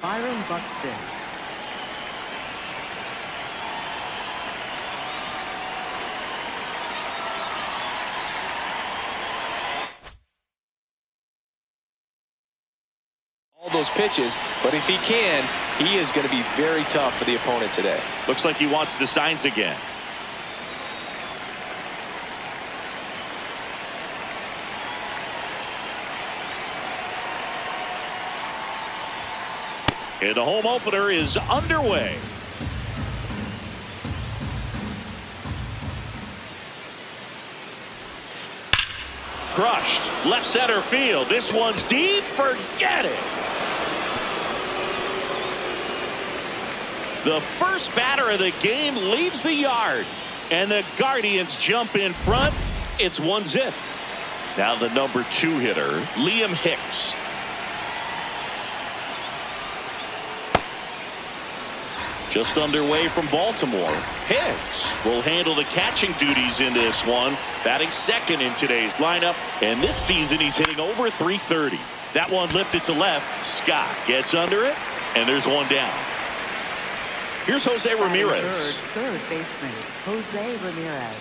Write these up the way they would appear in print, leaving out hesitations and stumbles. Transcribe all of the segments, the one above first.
Byron Buxton. All those pitches, but if he can, he is going to be very tough for the opponent today. Looks like he wants the signs again. And the home opener is underway. Crushed. Left center field. This one's deep. Forget it. The first batter of the game leaves the yard. And the Guardians jump in front. It's 1-0. Now the number 2 hitter, Liam Hicks. Just underway from Baltimore. Hicks will handle the catching duties in this one. Batting second in today's lineup. And this season he's hitting over .330. That one lifted to left. Scott gets under it. And there's one down. Here's Jose Ramirez. Third baseman, Jose Ramirez.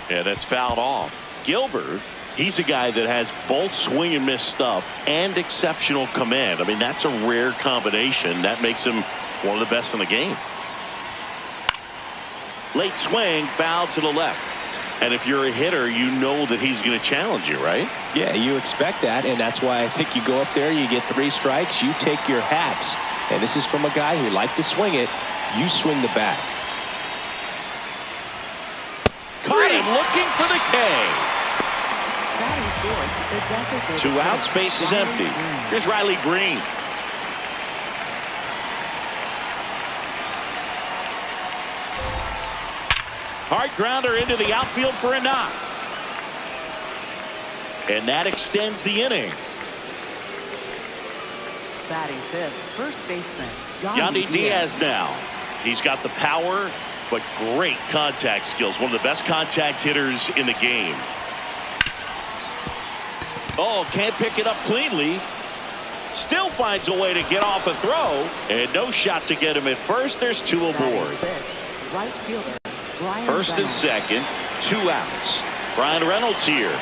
Yeah, that's fouled off. Gilbert, he's a guy that has both swing and miss stuff and exceptional command. I mean, that's a rare combination. That makes him one of the best in the game. Late swing, foul to the left. And if you're a hitter, you know that he's going to challenge you, right? Yeah, you expect that, and that's why I think you go up there, you get 3 strikes, you take your hats. And this is from a guy who liked to swing it. You swing the bat. Caught him looking for the K. 2 outs, base is empty. Here's Riley Green. Hard grounder into the outfield for a knock. And that extends the inning. Batting fifth, first baseman, Yandy Diaz now. He's got the power, but great contact skills. One of the best contact hitters in the game. Oh, can't pick it up cleanly. Still finds a way to get off a throw. And no shot to get him at first. There's 2 aboard. Right fielder, First and second, 2 outs. Brian Reynolds here.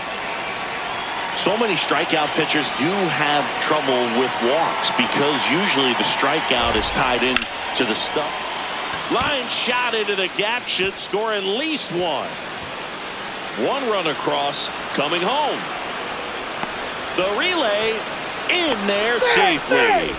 So many strikeout pitchers do have trouble with walks because usually the strikeout is tied in to the stuff. Line shot into the gap should score at least 1. 1 run across coming home. The relay in there safely.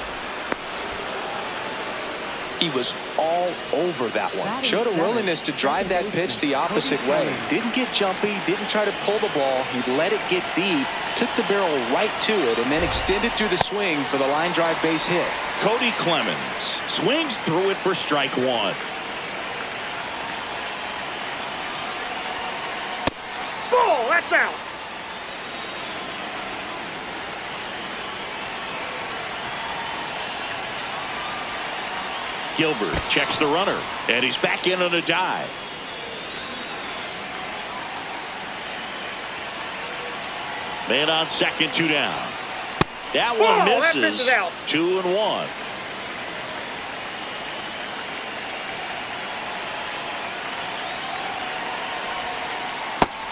He was all over that one. Showed a willingness to drive that pitch the opposite way. Didn't get jumpy, didn't try to pull the ball. He let it get deep, took the barrel right to it, and then extended through the swing for the line drive base hit. Cody Clemens swings through it for strike 1. Ball, that's out. Gilbert checks the runner, and he's back in on a dive. Man on second, 2 down. That one misses. That misses out. 2-1.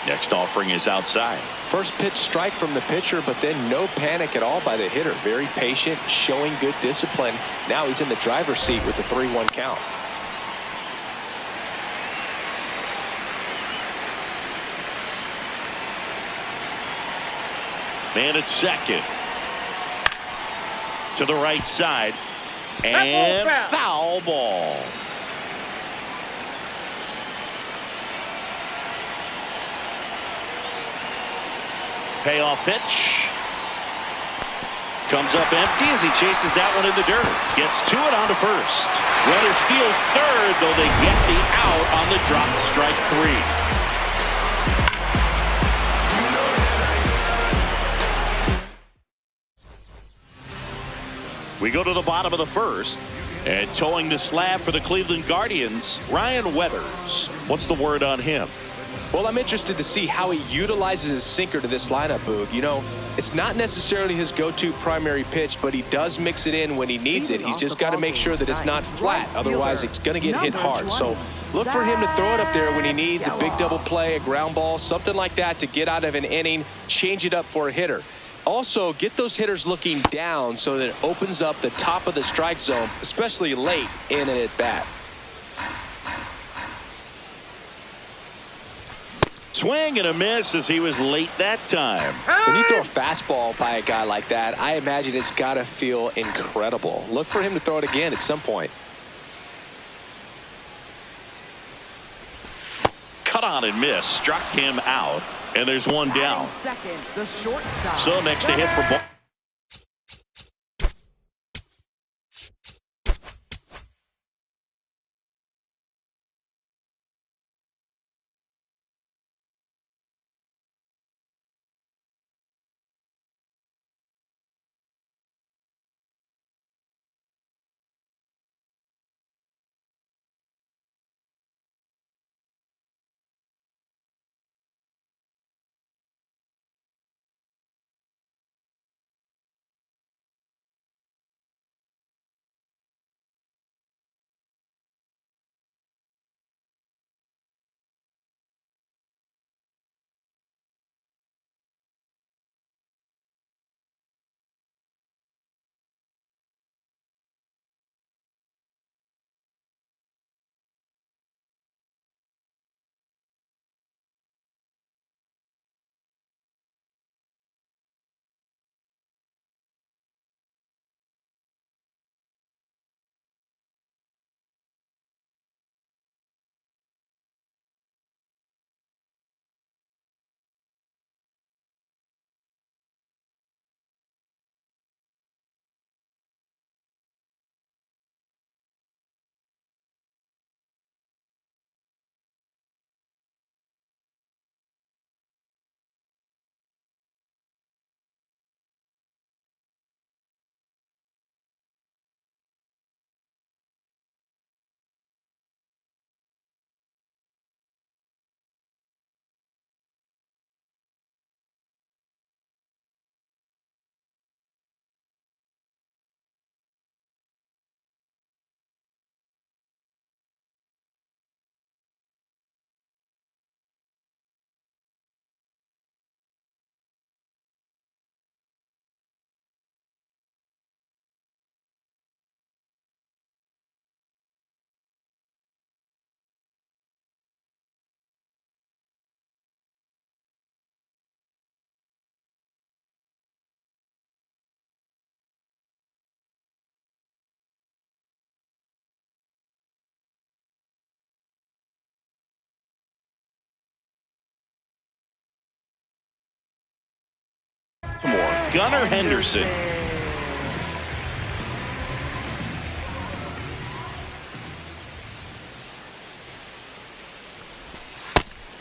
Next offering is outside. First pitch strike from the pitcher, but then no panic at all by the hitter. Very patient, showing good discipline. Now he's in the driver's seat with the 3-1 count. Man at second. To the right side. And foul ball. Payoff pitch. Comes up empty as he chases that one in the dirt. Gets to it on to first. Runner steals third, though they get the out on the drop strike 3. We go to the bottom of the first. And towing the slab for the Cleveland Guardians, Ryan Weathers. What's the word on him? Well, I'm interested to see how he utilizes his sinker to this lineup, Boog. You know, it's not necessarily his go-to primary pitch, but he does mix it in when he needs it. He's just got to make sure that it's not flat. Otherwise, it's going to get hit hard. So look for him to throw it up there when he needs a big double play, a ground ball, something like that to get out of an inning, change it up for a hitter. Also, get those hitters looking down so that it opens up the top of the strike zone, especially late in an at-bat. Swing and a miss as he was late that time. When you throw a fastball by a guy like that, I imagine it's got to feel incredible. Look for him to throw it again at some point. Cut on and miss. Struck him out. And there's one down. Second, the shortstop. So next to hit for ball. More. Gunnar Henderson.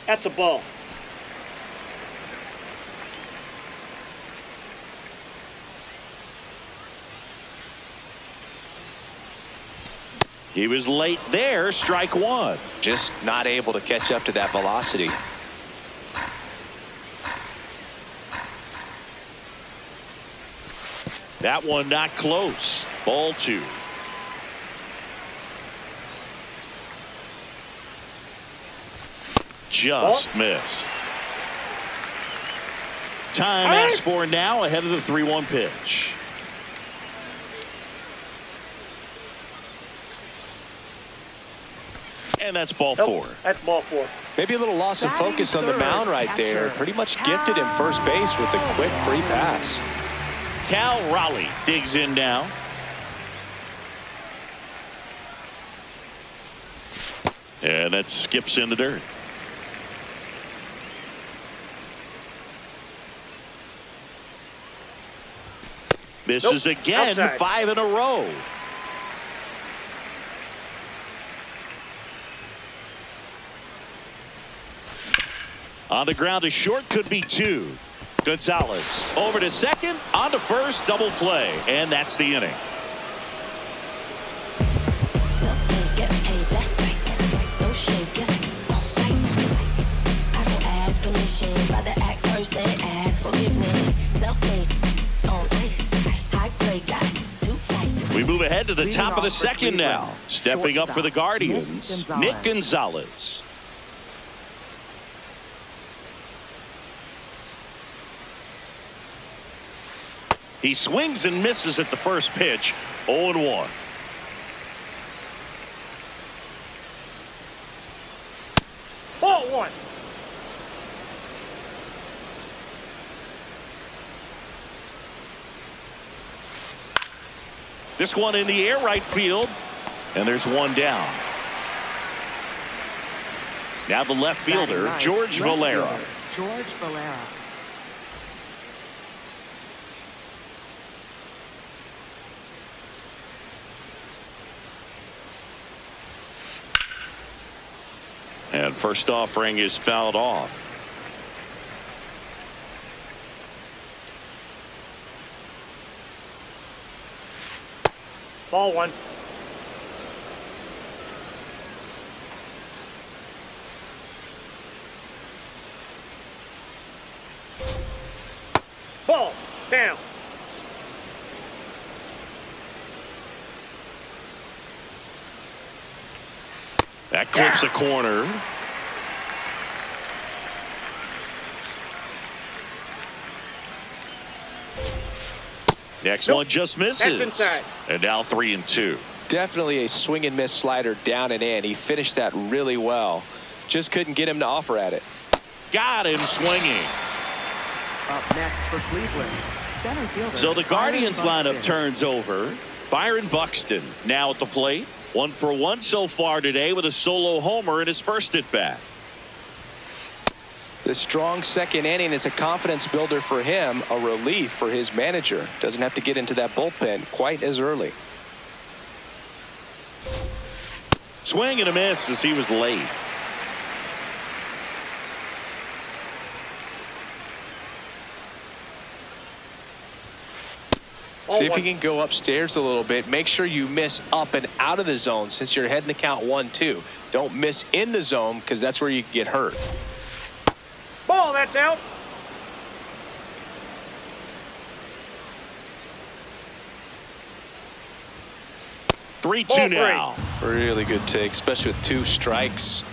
That's a ball. He was late there. Strike one. Just not able to catch up to that velocity. That one not close. Ball two. Just missed. Time asked for now ahead of the 3-1 pitch. And that's ball four. That's ball four. Maybe a little loss of focus on the mound right there. Pretty much gifted him first base with a quick free pass. Cal Raleigh digs in now. And that skips in the dirt. Misses again. Outside. 5 in a row. On the ground to short, could be 2. Gonzalez over to second, on to first, double play, and that's the inning. Head to the Leading top of the off for second now. Cleveland, Stepping up for the shortstop, Guardians, Nick Gonzalez. He swings and misses at the first pitch. 0-1. Ball one. This one in the air right field. And there's one down. Now the left fielder, Batting George ninth, left Valera. fielder, George Valera. And first offering is fouled off. Ball one. Ball down. That clips a corner. Next one just misses. That's inside. And now 3-2. Definitely a swing and miss slider down and in. He finished that really well. Just couldn't get him to offer at it. Got him swinging. Up next for Cleveland, center fielder. So the Guardians Byron lineup Buxton. turns over. Byron Buxton now at the plate. 1 for 1 so far today with a solo homer in his first at bat. The strong second inning is a confidence builder for him, a relief for his manager. Doesn't have to get into that bullpen quite as early. Swing and a miss as he was late. See if you can go upstairs a little bit. Make sure you miss up and out of the zone since you're heading the count 1-2. Don't miss in the zone because that's where you get hurt. Ball, that's out. Ball 3-2 three. now. Really good take, especially with 2 strikes.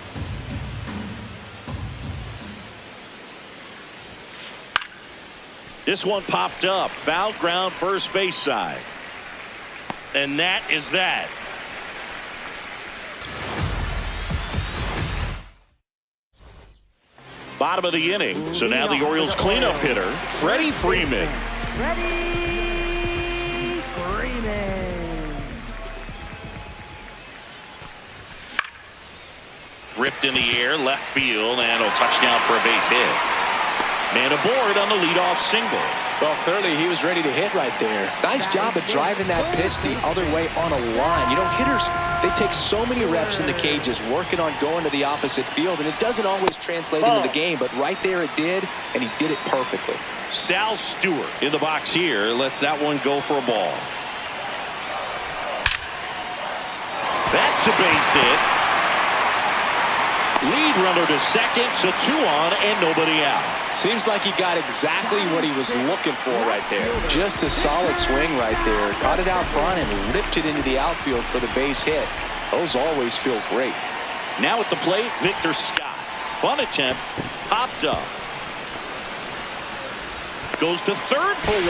This one popped up. Foul ground first base side. And that is that. Bottom of the inning. So now the Orioles cleanup hitter, Freddie Freeman. Freddie Freeman. Ripped in the air, left field, and a touchdown for a base hit. Man aboard on the leadoff single. Well, clearly he was ready to hit right there. Nice job of driving that pitch the other way on a line. You know, hitters, they take so many reps in the cages working on going to the opposite field, and it doesn't always translate into the game, but right there it did, and he did it perfectly. Sal Stewart in the box here lets that one go for a ball. That's a base hit. Lead runner to second, so 2 on and nobody out. Seems like he got exactly what he was looking for right there. Just a solid swing right there. Caught it out front and ripped it into the outfield for the base hit. Those always feel great. Now at the plate, Victor Scott. Bunt attempt, popped up. Goes to third for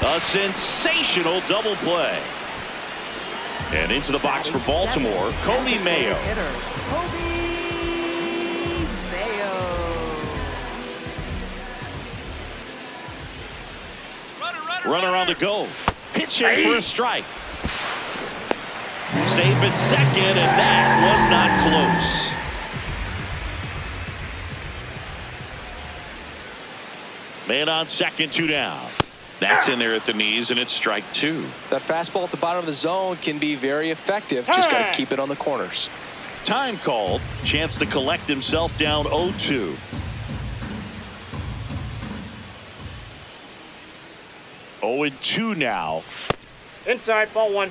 1. A sensational double play. And into the box for Baltimore, Kobe Mayo. Hitter, Kobe Mayo. Runner on the go. Pitching for a strike. Safe at second, and that was not close. Man on second, 2 down. That's in there at the knees, and it's strike 2. That fastball at the bottom of the zone can be very effective. Just got to keep it on the corners. Time called. Chance to collect himself down 0-2. 0-2 now. Inside, ball 1.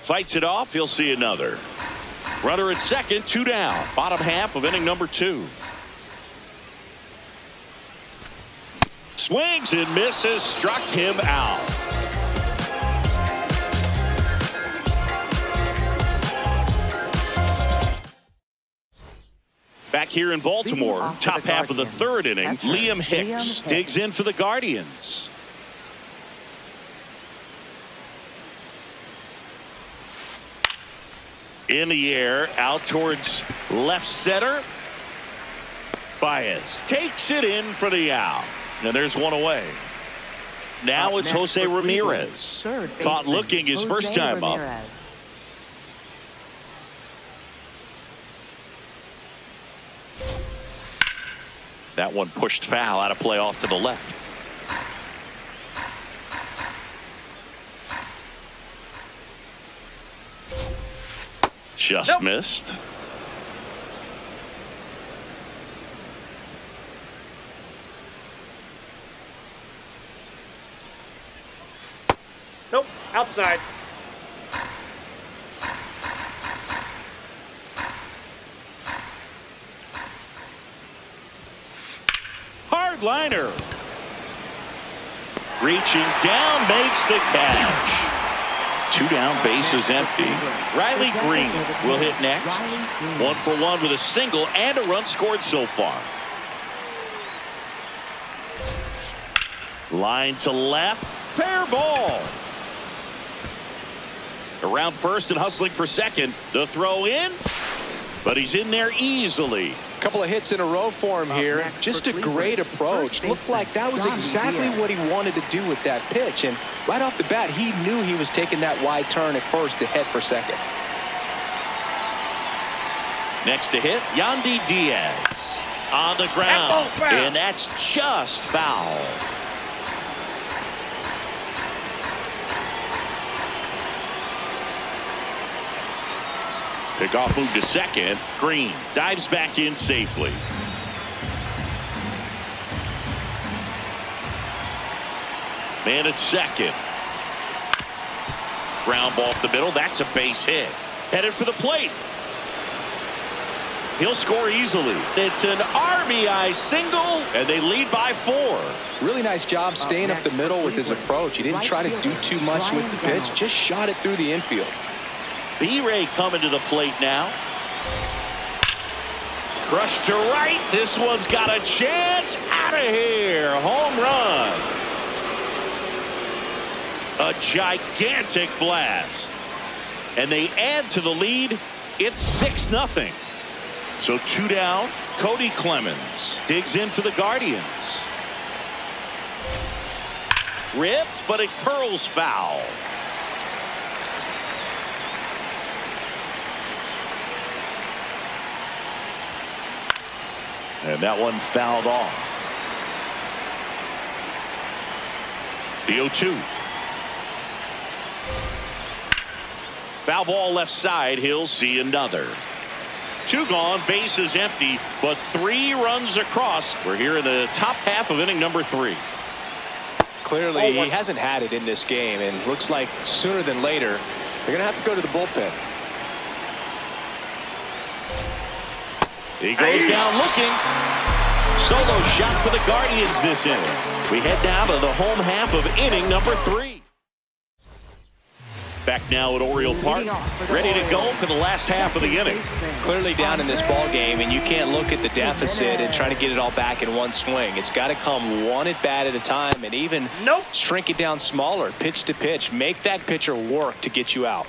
Fights it off. He'll see another. Runner at second, 2 down. Bottom half of inning number 2. swings and misses, struck him out. Back here in Baltimore, top half of the third inning, Liam Hicks digs in for the Guardians. In the air, out towards left center. Baez takes it in for the out. And there's one away. Now it's Jose Ramirez. Caught looking his first time up. That one pushed foul, out of play off to the left. Just missed. Nope, outside. Hard liner. Reaching down, makes the catch. 2 down, bases empty. Riley Green will hit next. 1 for 1 with a single and a run scored so far. Line to left. Fair ball. Around first and hustling for second. The throw in. But he's in there easily. Couple of hits in a row for him here. Just a great approach. Looked like that was exactly what he wanted to do with that pitch. And right off the bat, he knew he was taking that wide turn at first to head for second. Next to hit, Yandy Diaz on the ground. And that's just foul. Pickoff move to second. Green dives back in safely. Man at second. Ground ball up the middle. That's a base hit. Headed for the plate. He'll score easily. It's an RBI single, and they lead by 4. Really nice job staying up the middle with his approach. He didn't try to do too much with the pitch. Just shot it through the infield. B-Ray coming to the plate now. Crushed to right. This one's got a chance. Out of here. Home run. A gigantic blast. And they add to the lead. It's 6-0. So 2 down. Cody Clemens digs in for the Guardians. Ripped, but it curls foul. And that one fouled off. The 0-2. Foul ball left side. He'll see another. 2 gone, bases empty, but 3 runs across. We're here in the top half of inning number 3. Clearly, he hasn't had it in this game, and looks like sooner than later, they're going to have to go to the bullpen. He goes down looking. Solo shot for the Guardians this inning. We head now to the home half of inning number 3. Back now at Oriole Park, ready to go for the last half of the inning. Clearly down in this ball game, and you can't look at the deficit and try to get it all back in one swing. It's got to come one at bat at a time, and even shrink it down smaller, pitch to pitch. Make that pitcher work to get you out.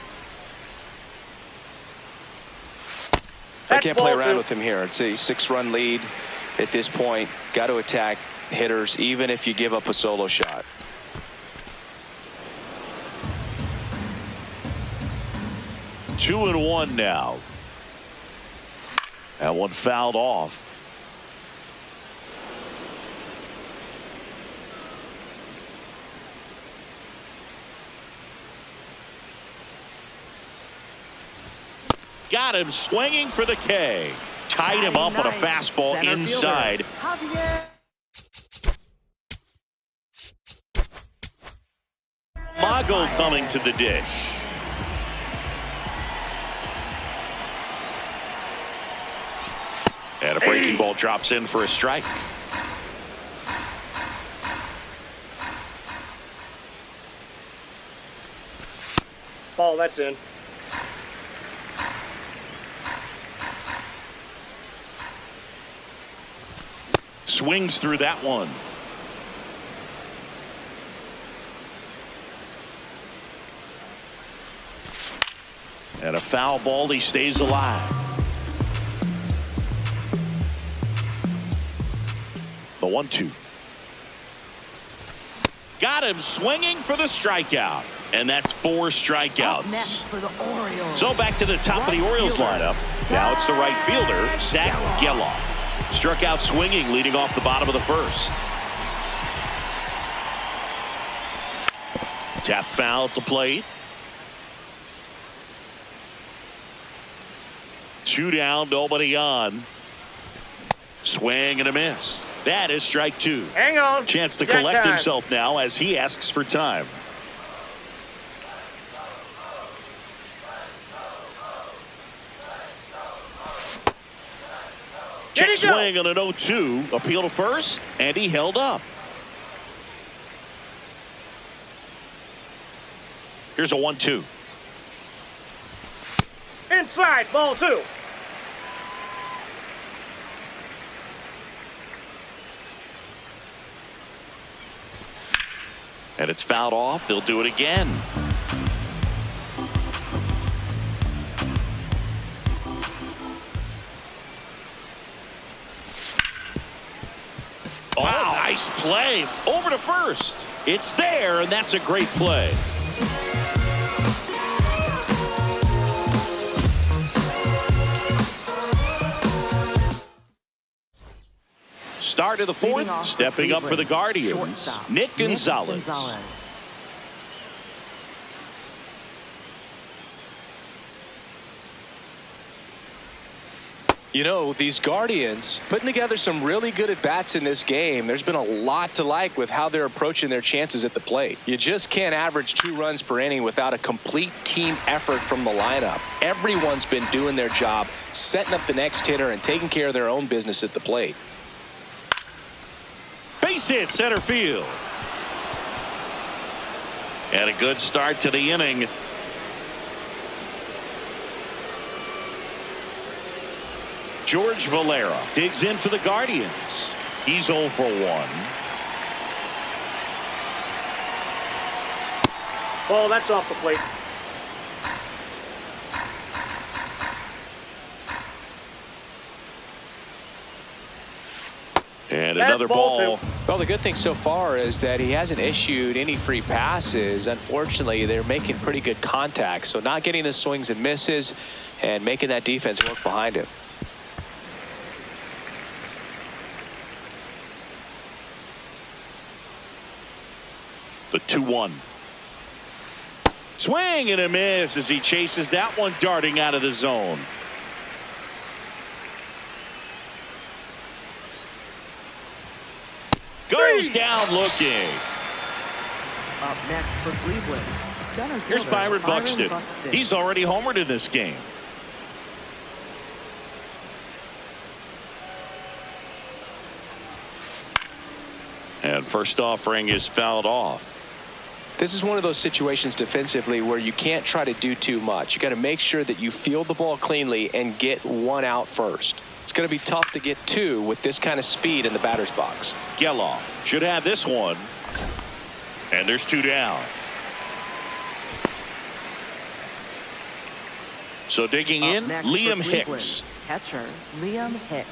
I can't play around with him here. It's a 6-run lead at this point. Got to attack hitters, even if you give up a solo shot. Two and 1 now. That one fouled off. Got him swinging for the K. Tied him up on a fastball inside. Mago coming to the dish. And a breaking ball drops in for a strike. Ball, that's in. Swings through that one. And a foul ball. He stays alive. The 1-2. Got him swinging for the strikeout. And that's 4 strikeouts. For the Orioles. So back to the top of the Orioles lineup. Now it's the right fielder, Zach Geloff. Struck out swinging, leading off the bottom of the first. Tap foul at the plate. 2 down, nobody on. Swing and a miss. That is strike 2. Hang on. Chance to Got collect time. himself now as he asks for time. Check swing on an 0-2. Appeal to first, and he held up. Here's a 1-2. Inside, ball 2. And it's fouled off. They'll do it again. Wow, nice play. Over to first. It's there, and that's a great play. Start of the 4th, stepping up for the Guardians, Nick Gonzalez. You know, these Guardians putting together some really good at-bats in this game. There's been a lot to like with how they're approaching their chances at the plate. You just can't average 2 runs per inning without a complete team effort from the lineup. Everyone's been doing their job, setting up the next hitter and taking care of their own business at the plate. Base hit center field. And a good start to the inning. George Valera digs in for the Guardians. He's 0 for 1. Ball, that's off the plate. And That's another ball ball. 2. Well, the good thing so far is that he hasn't issued any free passes. Unfortunately, they're making pretty good contact. So not getting the swings and misses and making that defense work behind him. The 2-1. Swing and a miss as he chases that one darting out of the zone. Goes down looking. Up next for Cleveland, center Here's fielder, Byron Buxton. He's already homered in this game. And first offering is fouled off. This is one of those situations defensively where you can't try to do too much. You got to make sure that you field the ball cleanly and get 1 out first. It's going to be tough to get 2 with this kind of speed in the batter's box. Geloff should have this one. And there's 2 down. So digging in, next for Liam Cleveland, Hicks. catcher Liam Hicks.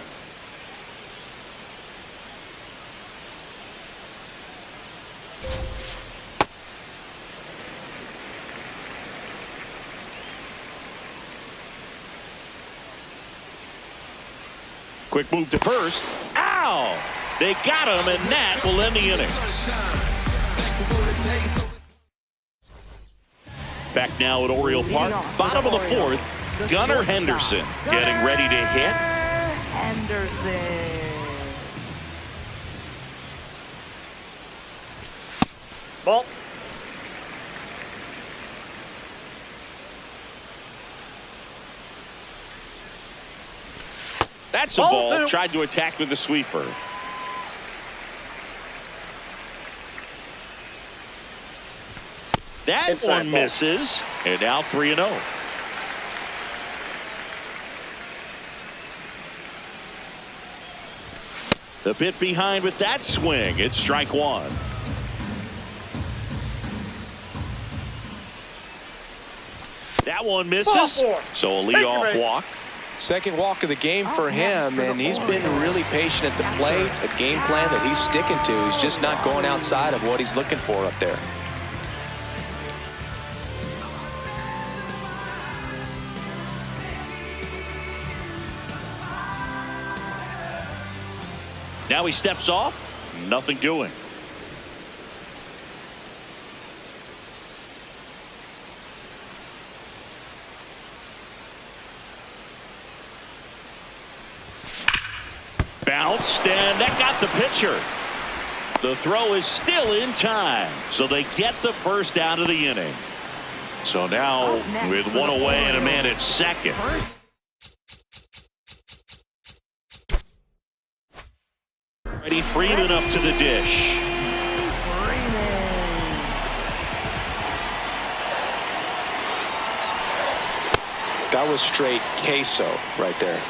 Quick move to first. Ow! They got him, and that will end the inning. Back now at Oriole Park, bottom of the 4th, Gunnar Henderson getting ready to hit. Henderson. Ball. That's a ball. Tried to attack with the sweeper. That Inside one ball. misses. And now 3-0. The bit behind with that swing. It's strike one. That one misses. Ball four. So a Thank you, leadoff Ray. walk. Second walk of the game for him, and he's been really patient at the plate. A game plan that he's sticking to. He's just not going outside of what he's looking for up there. Now he steps off. Nothing doing. Bounced, and that got the pitcher. The throw is still in time, so they get the first out of the inning. So now with one away and a man at second. Freddie Freeman up to the dish. That was straight queso right there.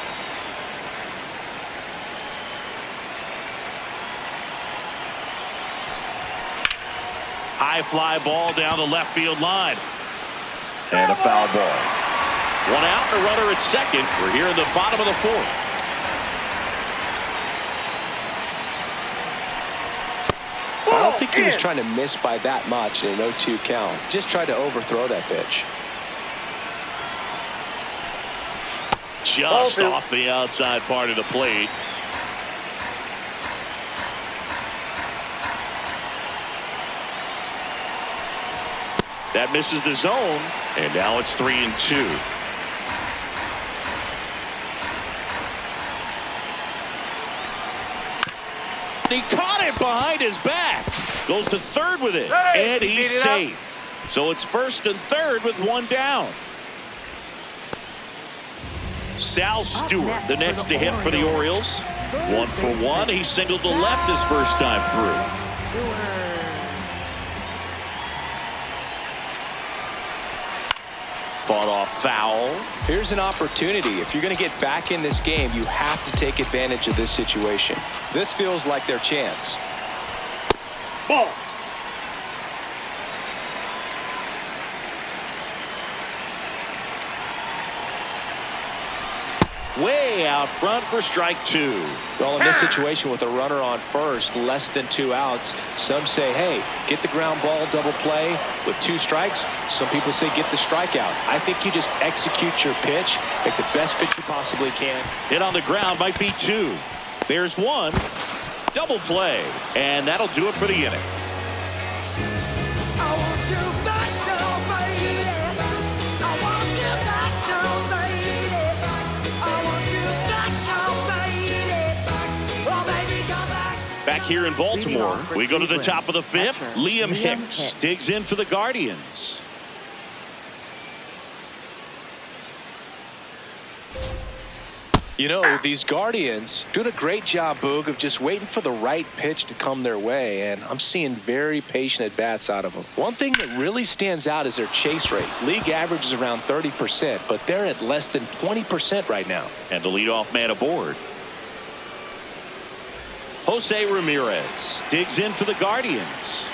High fly ball down the left field line. And a foul ball. One out and a runner at second. We're here in the bottom of the fourth. I don't think he was trying to miss by that much in an 0-2 count. Just tried to overthrow that pitch. Just off the outside part of the plate. That misses the zone, and now it's 3-2. He caught it behind his back. Goes to third with it, Hey, and he's safe. So it's first and third with one down. Sal Stewart, the next to hit for the Orioles. 1 for 1. He singled to left his first time through. Fought off foul. Here's an opportunity. If you're going to get back in this game, you have to take advantage of this situation. This feels like their chance. Ball. Way out front for strike two. Well, in this situation with a runner on first, less than 2 outs, some say, hey, get the ground ball, double play with 2 strikes. Some people say get the strikeout. I think you just execute your pitch, make the best pitch you possibly can. Hit on the ground might be 2. There's 1. Double play. And that'll do it for the inning. Back here in Baltimore, we go to the top of the 5th. Liam Hicks digs in for the Guardians. You know, these Guardians doing a great job, Boog, of just waiting for the right pitch to come their way, and I'm seeing very patient at-bats out of them. One thing that really stands out is their chase rate. League average is around 30%, but they're at less than 20% right now. And the leadoff man aboard. Jose Ramirez digs in for the Guardians.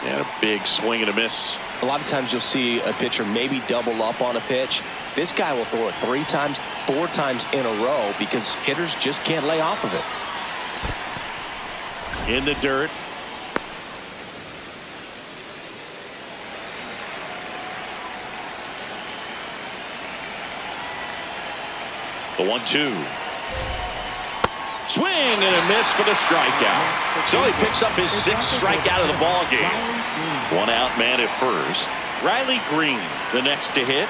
And a big swing and a miss. A lot of times you'll see a pitcher maybe double up on a pitch. This guy will throw it 3 times, 4 times in a row because hitters just can't lay off of it. In the dirt. The 1-2. Swing and a miss for the strikeout. So he picks up his 6th strikeout of the ball game. 1 out man at first. Riley Green, the next to hit.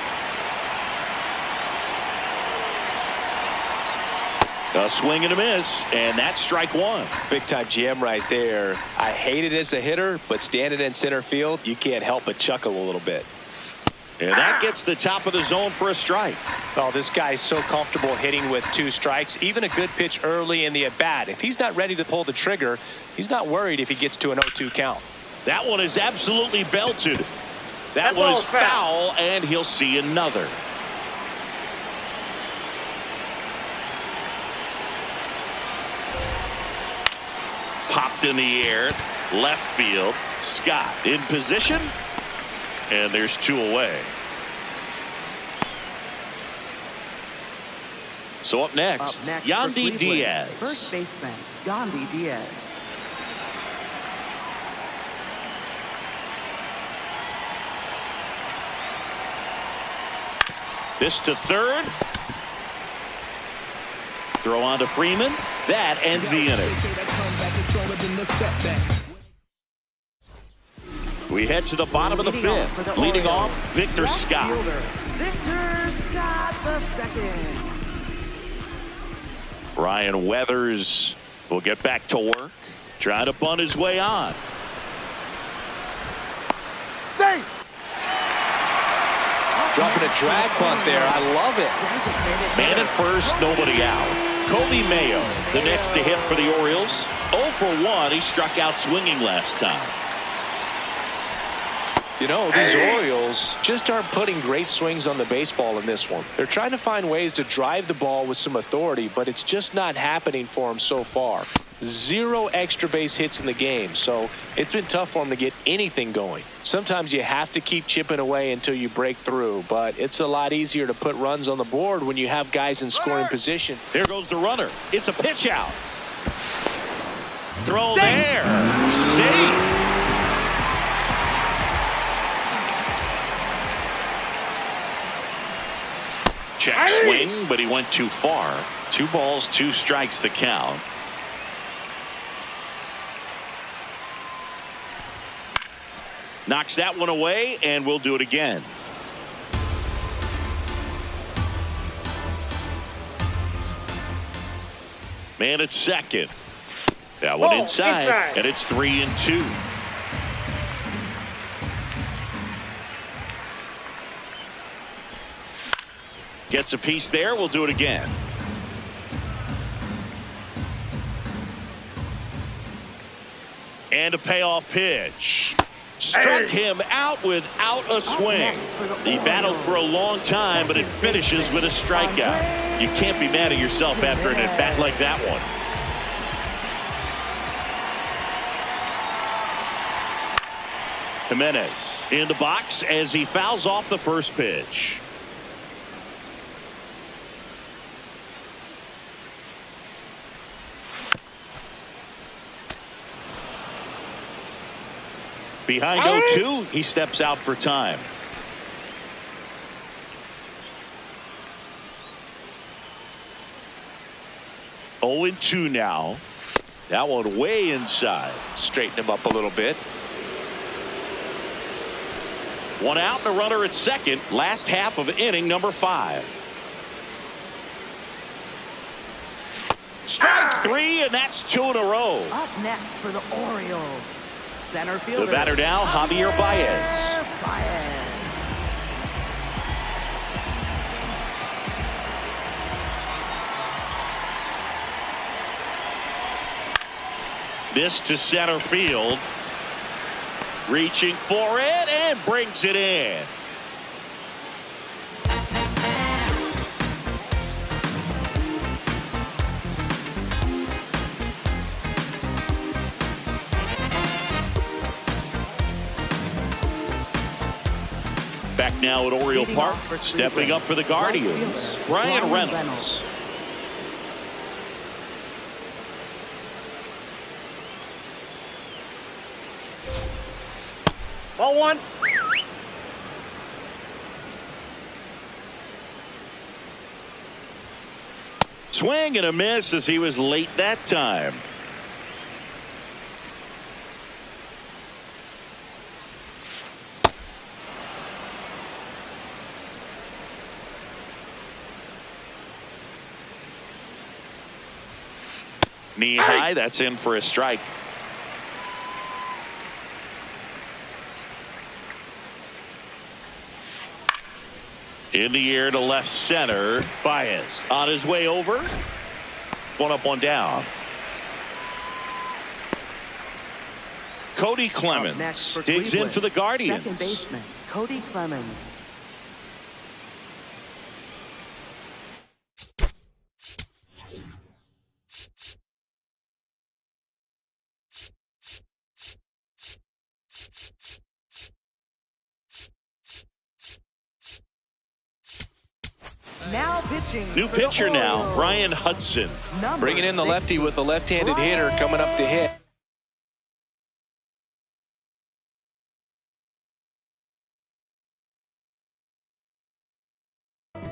A swing and a miss, and that's strike 1. Big time jam right there. I hate it as a hitter, but standing in center field, you can't help but chuckle a little bit. And that gets the top of the zone for a strike. Oh, this guy's so comfortable hitting with 2 strikes. Even a good pitch early in the at-bat. If he's not ready to pull the trigger, he's not worried if he gets to an 0-2 count. That one is absolutely belted. That one is foul, and he'll see another. Popped in the air, left field. Scott in position, and there's 2 away. So up next Yandy Diaz. First baseman, Yandy Diaz. This to third. Throw on to Freeman. That ends the inning. We head to the bottom of the 5th. Leading off, Victor Scott. Victor Scott the second. Ryan Weathers will get back to work. Trying to bunt his way on. Safe. Dropping a drag bunt there. I love it. Man at first, nobody out. Kobe Mayo, the next to hit for the Orioles. 0 for 1. He struck out swinging last time. You know, these Orioles just aren't putting great swings on the baseball in this one. They're trying to find ways to drive the ball with some authority, but it's just not happening for them so far. 0 extra base hits in the game, so it's been tough for them to get anything going. Sometimes you have to keep chipping away until you break through, but it's a lot easier to put runs on the board when you have guys in scoring position. There goes the runner. It's a pitch out. Throw there. Safe. Check swing, but he went too far. 2 balls, 2 strikes the count. Knocks that one away, and we'll do it again. Man at second. That one inside, and it's 3-2. Gets a piece there. We'll do it again. And a payoff pitch. Struck him out without a swing. He battled for a long time, but it finishes with a strikeout. You can't be mad at yourself after an at-bat like that one. Jimenez in the box as he fouls off the first pitch. Behind 0-2, he steps out for time. Oh, 2 now. That one way inside. Straighten him up a little bit. 1 out and a runner at second. Last half of inning number 5. Strike 3, and that's 2 in a row. Up next for the Orioles, center fielder. The batter now, Javier Baez. This to center field. Reaching for it and brings it in. Back now at Oriole Park, stepping up for the Guardians, Brian Reynolds. Ball 1. Swing and a miss as he was late that time. Knee high, that's in for a strike. In the air to left center. Baez on his way over. One up, one down. Cody Up Clemens next for digs in Cleveland, for the second Guardians. baseman Cody Clemens. Now pitching. New for the pitcher now, Orioles, Brian Hudson. number Bringing in the lefty with a left-handed hitter coming up to hit.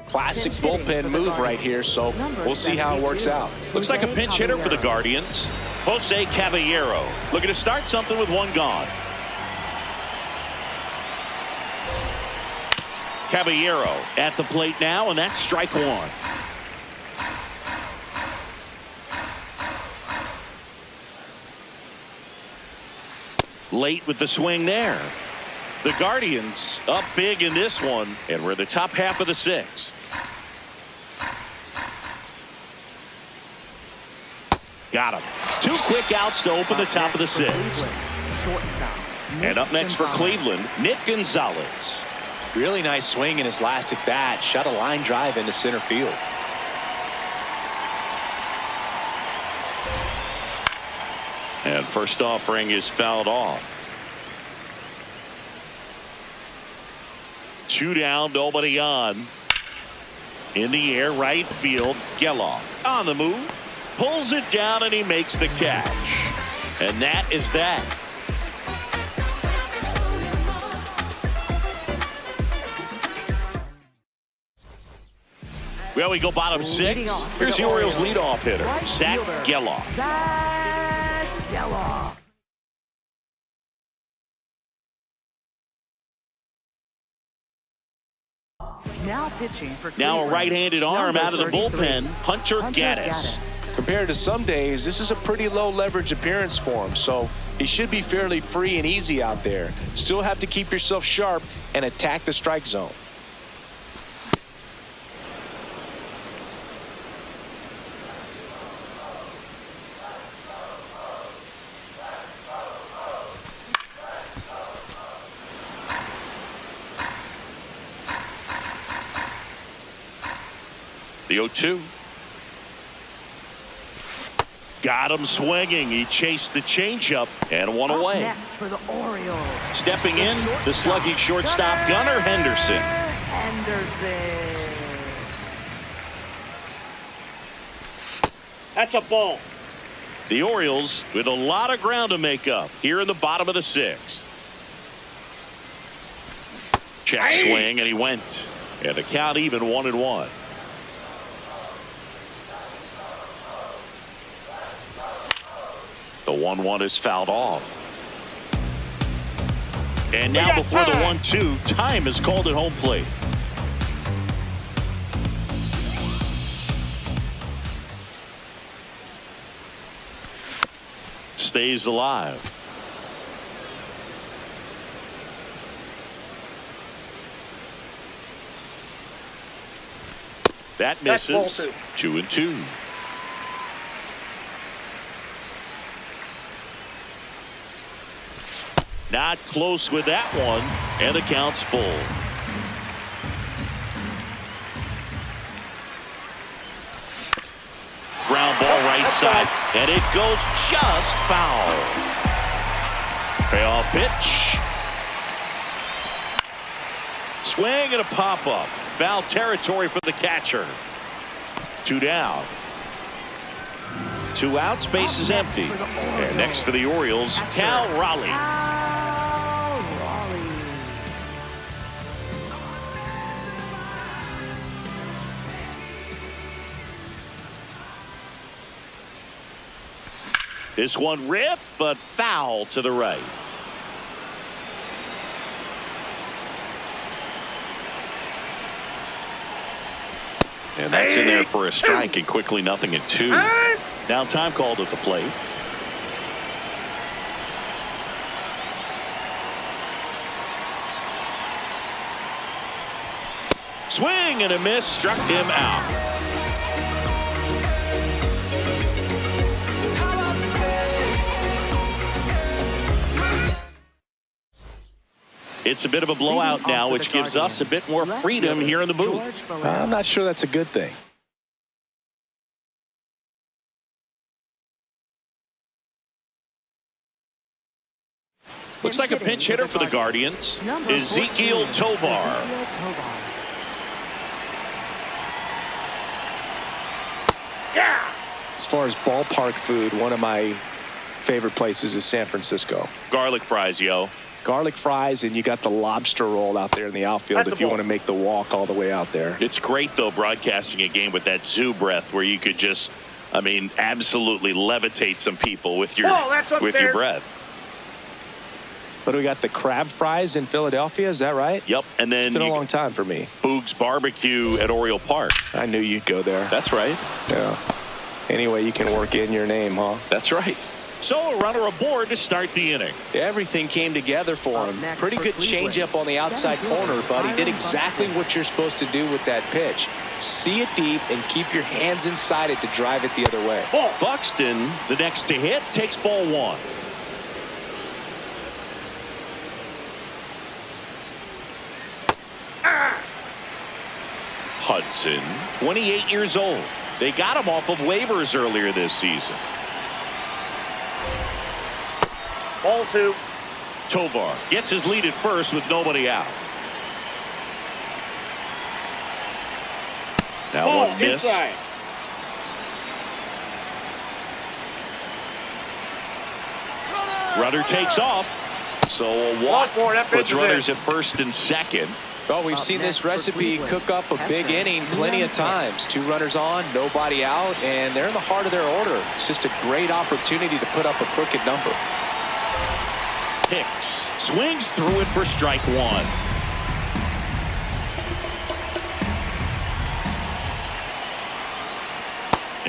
Classic bullpen move right here, so we'll see how it works out. Looks like a pinch hitter for the Guardians. Jose Caballero looking to start something with one gone. Caballero at the plate now, and that's strike one. Late with the swing there. The Guardians up big in this one, and we're the top half of the sixth. Got him. Two quick outs to open the top of the sixth. And up next for Cleveland, Nick Gonzalez. Really nice swing in his last at bat. Shot a line drive into center field. And first offering is fouled off. Two down, nobody on. In the air, right field, Geloff on the move. Pulls it down and he makes the catch. And that is that. Well, we go bottom six. Here's the Orioles leadoff hitter, Zach Geloff. Zach Geloff. Now pitching for Now a Cleveland, right-handed arm number out of the 33, bullpen, Hunter Gaddis. Compared to some days, this is a pretty low leverage appearance for him, so he should be fairly free and easy out there. Still have to keep yourself sharp and attack the strike zone. The 0-2. Got him swinging. He chased the changeup and one Up away. next for the Orioles, Stepping in, the slugging shortstop, Gunnar Henderson. Henderson. That's a ball. The Orioles with a lot of ground to make up here in the bottom of the sixth. Check swing, and he went. And the count even 1-1. The 1-1 is fouled off. And now before the 1-2, time is called at home plate. Stays alive. That misses. 2-2. Not close with that one, and the count's full. Ground ball right side, and it goes just foul. Payoff pitch. Swing and a pop-up. Foul territory for the catcher. Two down. Two outs, base is empty. And next for the Orioles, Cal Raleigh. This one ripped, but foul to the right. And that's in there for a strike, and quickly 0-2. Now time called at the plate. Swing and a miss, struck him out. It's a bit of a blowout now, which gives us a bit more freedom here in the booth. I'm not sure that's a good thing. Looks like a pinch hitter for the Guardians. Ezekiel Tovar. As far as ballpark food, one of my favorite places is San Francisco. Garlic fries, yo. Garlic fries, and you got the lobster roll out there in the outfield if you want to make the walk all the way out there. It's great, though, broadcasting a game with that zoo breath where you could just, I mean, absolutely levitate some people with your breath. But we got the crab fries in Philadelphia, is that right? Yep, and then it's been a long time for me. Boog's Barbecue at Oriole Park. I knew you'd go there. That's right. Yeah. Anyway, you can work in your name, huh? That's right. So a runner aboard to start the inning. Everything came together for him. Pretty good changeup on the outside corner, but he did exactly what you're supposed to do with that pitch. See it deep and keep your hands inside it to drive it the other way. Buxton, the next to hit, takes ball one. Hudson, 28 years old. They got him off of waivers earlier this season. Ball two. Tovar gets his lead at first with nobody out. Now one missed. Inside. Runner takes off. So a walk puts runners at first and second. Well, we've seen this recipe cook up a big inning plenty of times. 2 runners on, nobody out, and they're in the heart of their order. It's just a great opportunity to put up a crooked number. Hicks swings through it for strike one.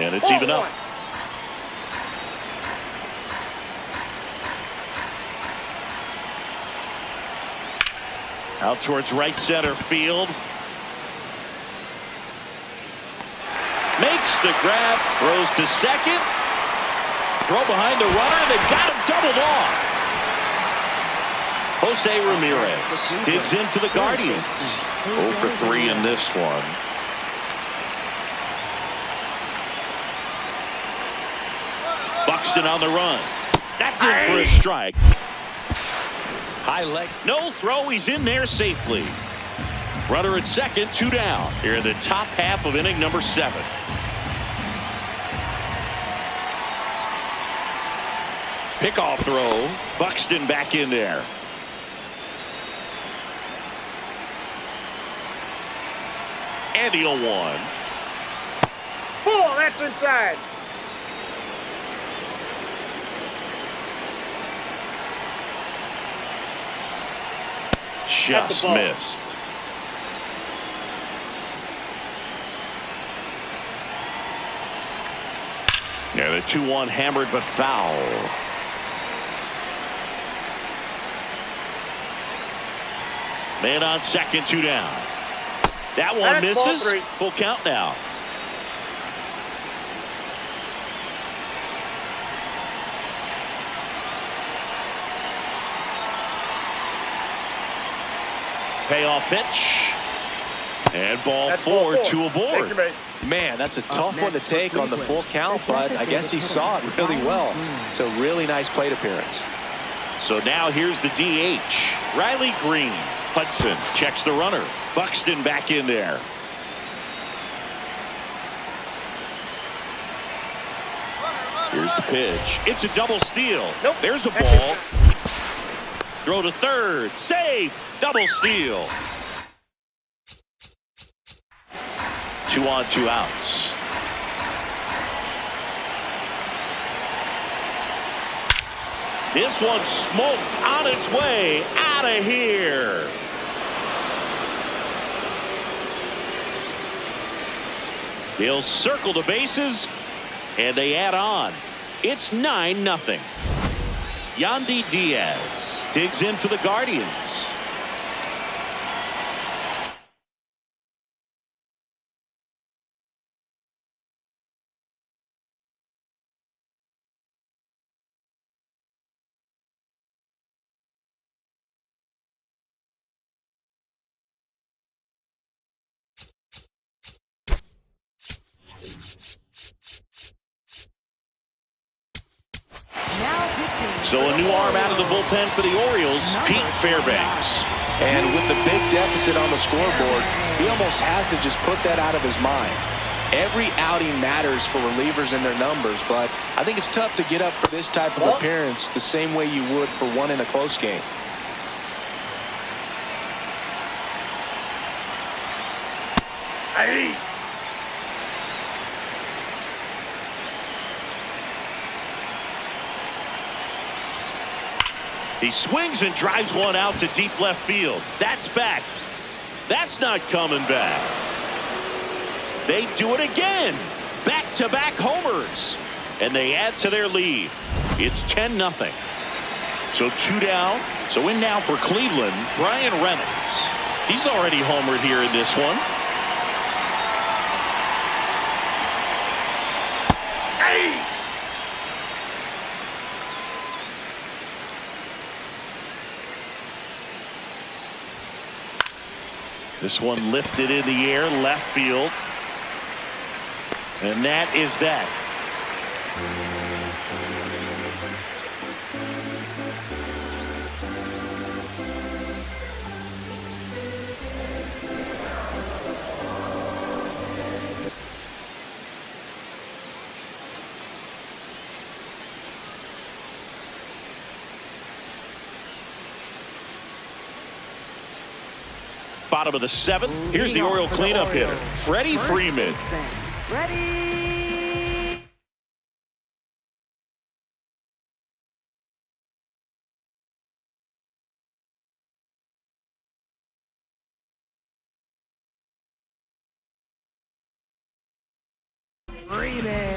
And it's even up. Out towards right center field. Makes the grab, throws to second. Throw behind the runner. They've got him doubled off. Jose Ramirez digs in for the Guardians. 0 for 3 in this one. Buxton on the run. That's in for a strike. High leg. No throw. He's in there safely. Runner at second, 2 down. Here in the top half of inning number 7. Pickoff throw. Buxton back in there. And the 0-1. Ball, that's inside. Just missed. Yeah, the 2-1 hammered but foul. Man on second, 2 down. That one misses. Full count now. Payoff pitch. And ball 4, 2 aboard. Man, that's a tough one to take on the full count, but I guess he saw it really well. It's a really nice plate appearance. So now here's the DH. Riley Green. Hudson checks the runner. Buxton back in there. Here's the pitch. It's a double steal. There's a ball. Throw to third. Save. Double steal. 2 on, 2 outs. This one smoked on its way out of here. They'll circle the bases, and they add on. It's 9-0. Yandy Diaz digs in for the Guardians. So a new arm out of the bullpen for the Orioles, Pete Fairbanks. And with the big deficit on the scoreboard, he almost has to just put that out of his mind. Every outing matters for relievers and their numbers, but I think it's tough to get up for this type of appearance the same way you would for one in a close game. Hey. He swings and drives one out to deep left field. That's back. That's not coming back. They do it again. Back-to-back homers. And they add to their lead. It's 10-0. So 2 down. So in now for Cleveland, Brian Reynolds. He's already homered here in this one. Hey. This one lifted in the air, left field. And that is that. Bottom of the 7th. Here's the Oriole cleanup hitter, Freddie Freeman. Ready. Freeman.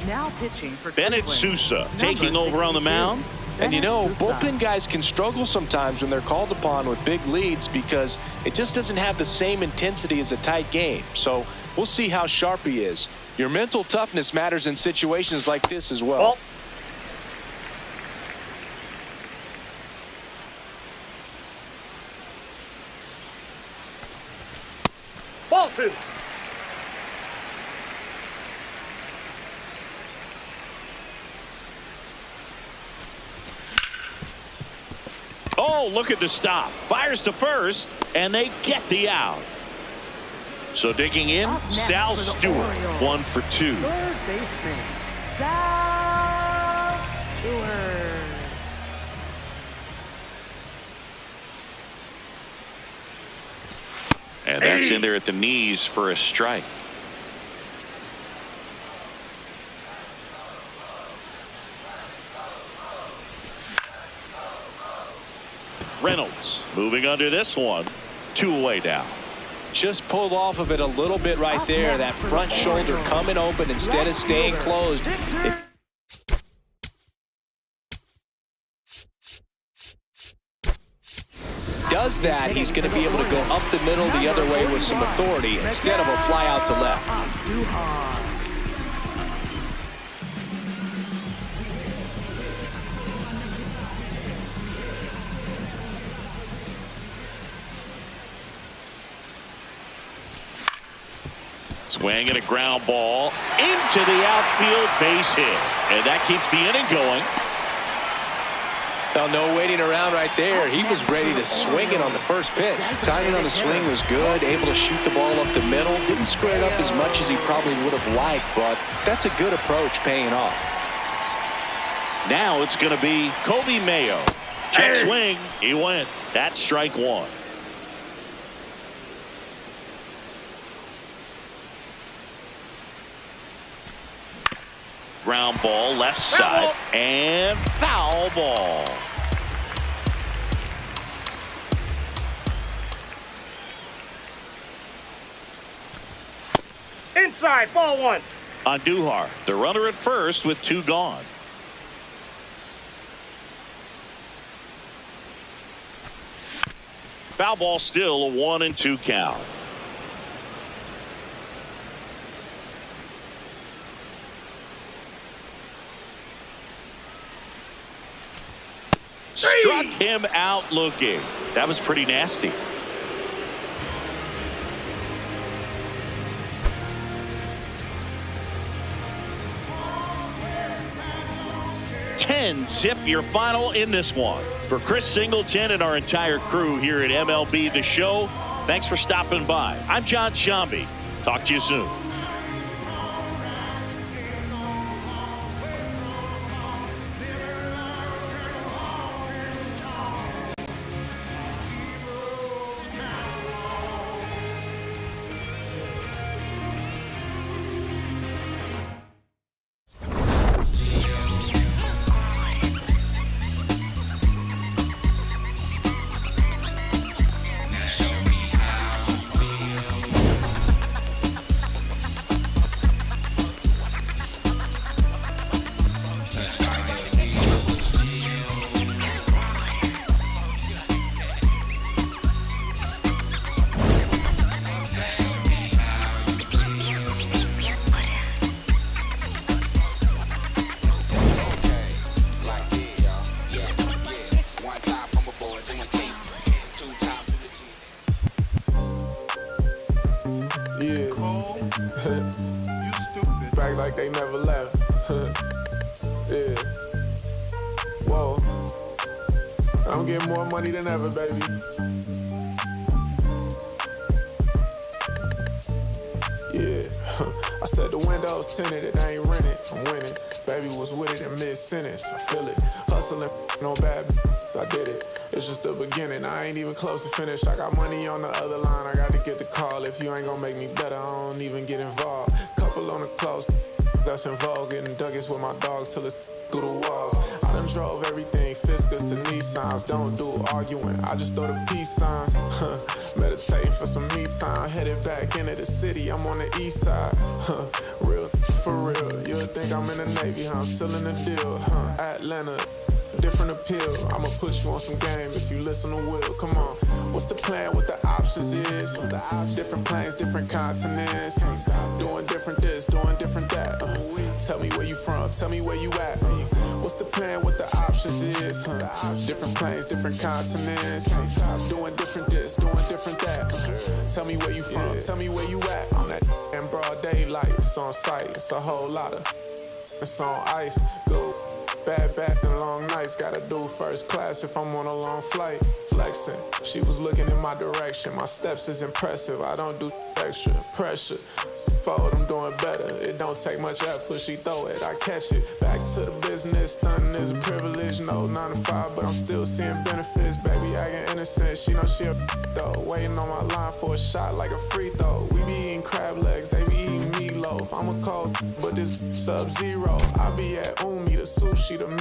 Now pitching for Bennett Cleveland. Sousa taking over on the mound. And you know, Bennett Sousa. bullpen guys can struggle sometimes when they're called upon with big leads because it just doesn't have the same intensity as a tight game. So we'll see how sharp he is. Your mental toughness matters in situations like this as well. Ball 2. Oh, look at the stop. Fires to first, and they get the out. So digging in, Up next Sal for the Stewart, Orioles. 1 for 2. Third baseman, Sal Stewart. And that's in there at the knees for a strike. Reynolds moving under this one. 2 away now. Just pulled off of it a little bit right there. That front shoulder coming open instead of staying closed. Does that, he's going to be able to go up the middle the other way with some authority instead of a fly out to left. Swing and a ground ball into the outfield, base hit. And that keeps the inning going. Well, no waiting around right there. He was ready to swing it on the first pitch. Timing on the swing was good, able to shoot the ball up the middle. Didn't square it up as much as he probably would have liked, but that's a good approach paying off. Now it's going to be Kobe Mayo. Check swing. He went. That's strike 1. Ground ball left side and foul ball. Inside, ball 1. On Duhar, the runner at first with 2 gone. Foul ball, still a 1-2 count. Struck him out looking. That was pretty nasty. 10-zip your final in this one. For Chris Singleton and our entire crew here at MLB The Show, thanks for stopping by. I'm John Shambi. Talk to you soon. Back like they never left. Yeah. Whoa. I'm getting more money than ever, baby. Yeah. I said the windows tinted, it ain't rented. I'm winning. Baby was with it in mid-sentence. I feel it. Hustling, no bad. I did it. It's just the beginning. I ain't even close to finish. I got money on the other line. I got to get the call. If you ain't gonna make me better, I don't even get involved. Couple on the close. That's involved. Getting Douglas with my dogs till it's through the walls. I done drove everything, Fiscus to Nissans. Don't do arguing, I just throw the peace signs. Meditating for some me time. Headed back into the city, I'm on the east side. Real for real. You'll think I'm in the Navy, huh? I'm still in the deal. Atlanta. Different appeal. I'ma put you on some game if you listen to Will. Come on. What's the plan? What the options is? Different planes, different continents. Doing different this, doing different that. Tell me where you from. Tell me where you at. What's the plan? What the options is? Different planes, different continents. Doing different this, doing different that. Tell me where you from. Tell me where you at. On that in broad daylight. It's on sight. It's a whole lot of. It's on ice. Go. Bad back and long nights, gotta do first class if I'm on a long flight. Flexing, she was looking in my direction. My steps is impressive, I don't do extra pressure. Forward, I'm doing better. It don't take much effort, she throw it, I catch it. Back to the business, stunting is a privilege. No 9 to 5, but I'm still seeing benefits. Baby, acting innocent, she know she a though. Waiting on my line for a shot like a free throw. We be eating crab legs, they be eating meatloaf. I'm a cold, but this sub-zero. I be at Umi, the sushi, the meat.